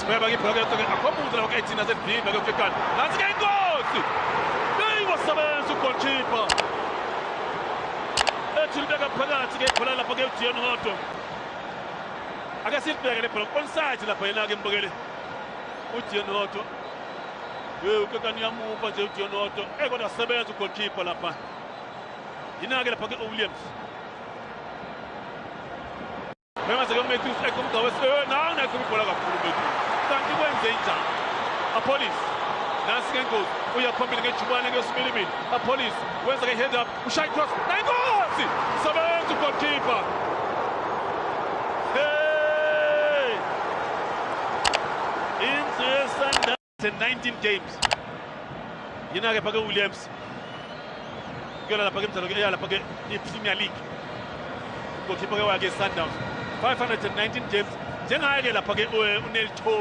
Sibeba ngibheke akhombuza lokho ethina sedinga lokukekana. Nansi ke inkosi. Hey wasebenza ugoalkeeper. Ethulibeka phakathi ke ibhola lapha ke uDion Hoto. Ake silibheke le bhola onside lapha yena ke mbukele. uDion Hoto. Ukekana yamuva nje uDion Hoto. Kodwa sebenza ugoalkeeper lapha. Yina ke lapha ke Williams. Bema seke Matthews ekumda wese nawo nakumbola kakhulu Matthews. Kanti kwenze njani? Police. Nansi ke ingozi. Uyaphambili ngejubane ngesibilimini. Police wenza ke head up. Ushaya cross. Ingozi. Sebenza ugoalkeeper. Hey! In 19 games. Yina ke phake Williams. Kuyola lapha ke mdlalo ke lapha ke iPremier League. Goalkeeper ke wakhe Sundowns. 519 games. Njengaye ke lapha ke uNeil